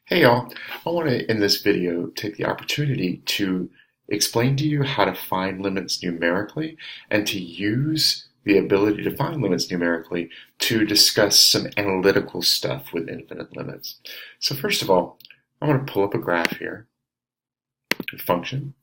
Hey y'all, I want to in this video take the opportunity to explain to you how to find limits numerically and to use the ability to find limits numerically to discuss some analytical stuff with infinite limits. So first of all, I want to pull up a graph here, a function,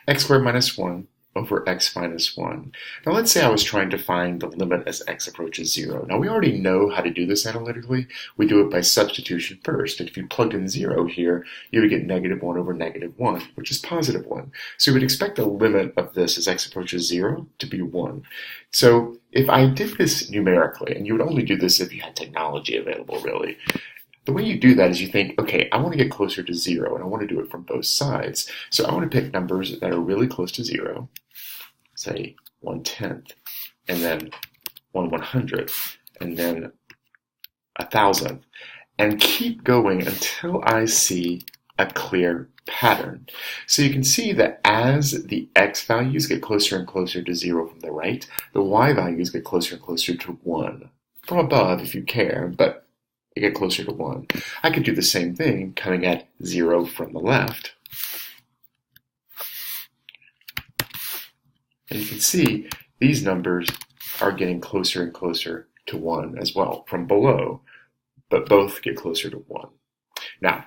x squared minus 1 over x minus 1. Now let's say I was trying to find the limit as x approaches 0. Now we already know how to do this analytically. We do it by substitution first. And if you plugged in 0 here, you would get negative 1 over negative 1, which is positive 1. So you would expect the limit of this as x approaches 0 to be 1. So if I did this numerically, and you would only do this if you had technology available really, the way you do that is you think, okay, I want to get closer to 0, and I want to do it from both sides. So I want to pick numbers that are really close to 0, say 1/10, and then 1/100, and then 1,000, and keep going until I see a clear pattern. So you can see that as the x values get closer and closer to 0 from the right, the y values get closer and closer to 1. From above, if you care, but they get closer to 1. I could do the same thing coming at 0 from the left. And you can see these numbers are getting closer and closer to 1 as well from below, but both get closer to 1. Now,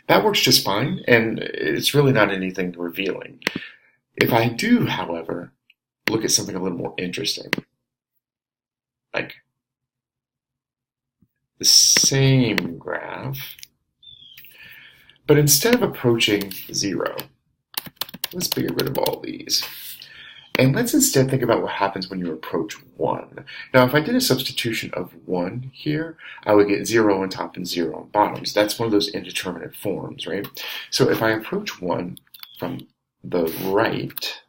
that works just fine, and it's really not anything revealing. If I do, however, look at something a little more interesting, like the same graph, but instead of approaching 0, let's get rid of all these. And let's instead think about what happens when you approach 1. Now, if I did a substitution of 1 here, I would get 0 on top and 0 on bottoms. That's one of those indeterminate forms, right? So if I approach 1 from the right,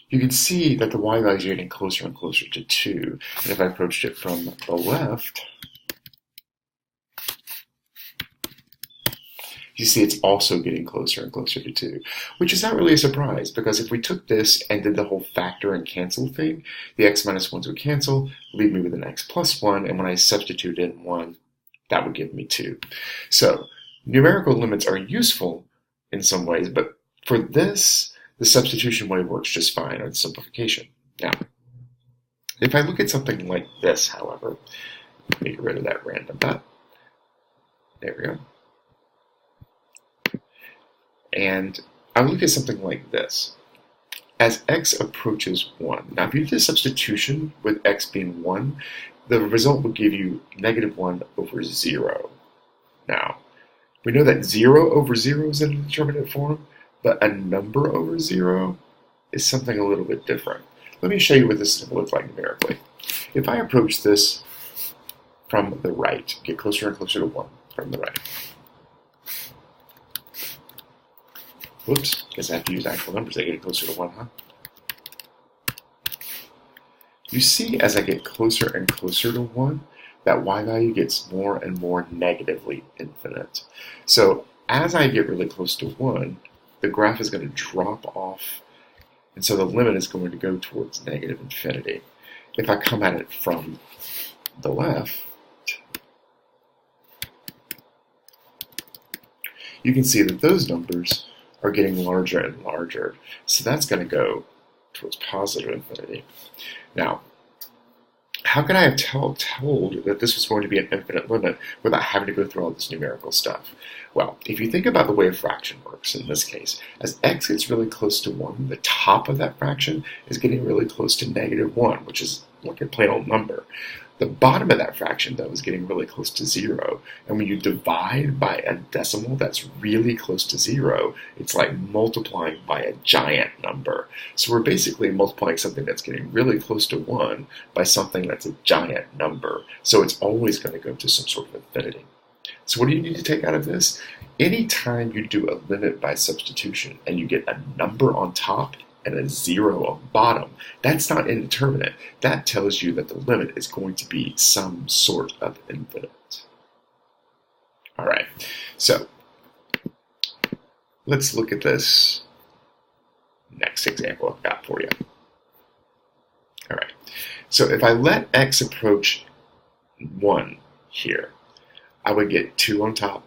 you can see that the y values are getting closer and closer to 2. And if I approached it from the left, you see it's also getting closer and closer to 2, which is not really a surprise, because if we took this and did the whole factor and cancel thing, the x minus 1s would cancel, leave me with an x plus 1, and when I substitute in 1, that would give me 2. So numerical limits are useful in some ways, but for this, the substitution way works just fine on simplification. Now, if I look at something like this, however, let me get rid of that random dot. There we go. And I look at something like this. As x approaches 1, now if you did a substitution with x being 1, the result would give you negative 1 over 0. Now, we know that 0 over 0 is an indeterminate form, but a number over 0 is something a little bit different. Let me show you what this looks like numerically. If I approach this from the right, get closer and closer to 1 from the right. Whoops, guess I have to use actual numbers. I get closer to 1, huh? You see, as I get closer and closer to 1, that y value gets more and more negatively infinite. So as I get really close to 1, the graph is going to drop off, and so the limit is going to go towards negative infinity. If I come at it from the left, you can see that those numbers are getting larger and larger. So that's going to go towards positive infinity. Now, how could I have told that this was going to be an infinite limit without having to go through all this numerical stuff? Well, if you think about the way a fraction works in this case, as x gets really close to 1, the top of that fraction is getting really close to negative 1, which is like a plain old number. The bottom of that fraction, though, is getting really close to 0. And when you divide by a decimal that's really close to 0, it's like multiplying by a giant number. So we're basically multiplying something that's getting really close to 1 by something that's a giant number. So it's always going to go to some sort of infinity. So what do you need to take out of this? Anytime you do a limit by substitution and you get a number on top and a 0 on bottom, that's not indeterminate. That tells you that the limit is going to be some sort of infinite. All right, so let's look at this next example I've got for you. All right, So if I let x approach 1 here, I would get 2 on top,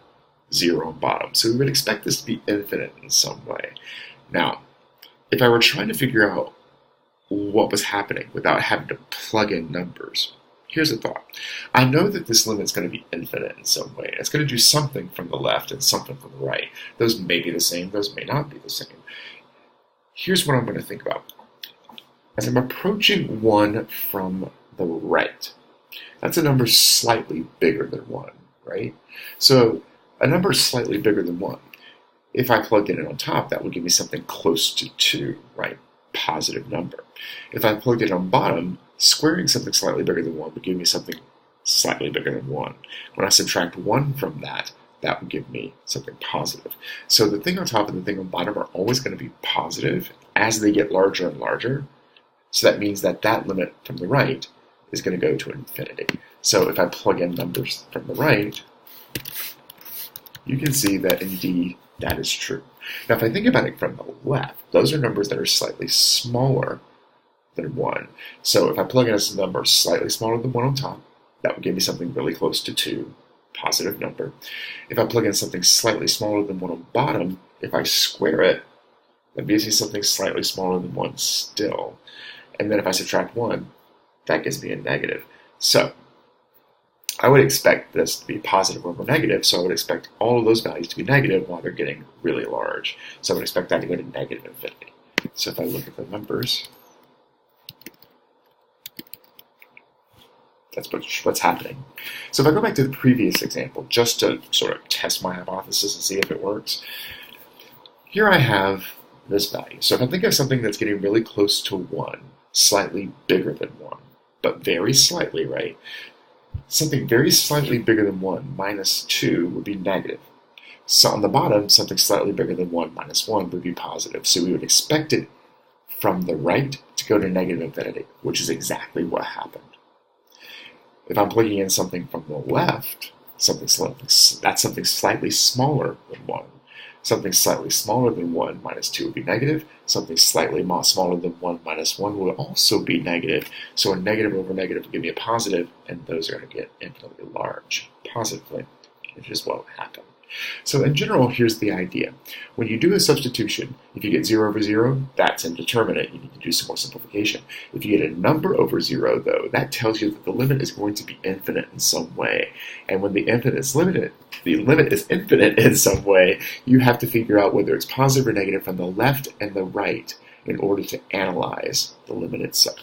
0 on bottom. So we would expect this to be infinite in some way. Now, if I were trying to figure out what was happening without having to plug in numbers, here's a thought. I know that this limit's going to be infinite in some way. It's going to do something from the left and something from the right. Those may be the same, those may not be the same. Here's what I'm going to think about. As I'm approaching 1 from the right, that's a number slightly bigger than 1, right? So a number slightly bigger than 1. If I plugged it in on top, that would give me something close to 2, right? Positive number. If I plugged it on bottom, squaring something slightly bigger than 1 would give me something slightly bigger than 1. When I subtract 1 from that, that would give me something positive. So the thing on top and the thing on bottom are always going to be positive as they get larger and larger. So that means that that limit from the right is going to go to infinity. So if I plug in numbers from the right, you can see that indeed that is true. Now if I think about it from the left, those are numbers that are slightly smaller than 1. So if I plug in a number slightly smaller than 1 on top, that would give me something really close to 2, positive number. If I plug in something slightly smaller than 1 on bottom, if I square it, that gives me something slightly smaller than 1 still. And then if I subtract 1, that gives me a negative. So I would expect this to be positive over negative, so I would expect all of those values to be negative while they're getting really large. So I would expect that to go to negative infinity. So if I look at the numbers, that's what's happening. So if I go back to the previous example, just to sort of test my hypothesis and see if it works, here I have this value. So if I think of something that's getting really close to 1, slightly bigger than 1, but very slightly, right? Something very slightly bigger than 1 minus 2 would be negative. So on the bottom, something slightly bigger than 1 minus 1 would be positive. So we would expect it from the right to go to negative infinity, which is exactly what happened. If I'm plugging in something from the left, that's something slightly smaller than 1. Something slightly smaller than 1 minus 2 would be negative. Something slightly smaller than 1 minus 1 would also be negative. So a negative over negative would give me a positive, and those are going to get infinitely large positively, which is what would happen. So in general, here's the idea. When you do a substitution, if you get 0 over 0, that's indeterminate. You need to do some more simplification. If you get a number over 0, though, that tells you that the limit is going to be infinite in some way. And when the limit is infinite in some way, you have to figure out whether it's positive or negative from the left and the right in order to analyze the limit itself.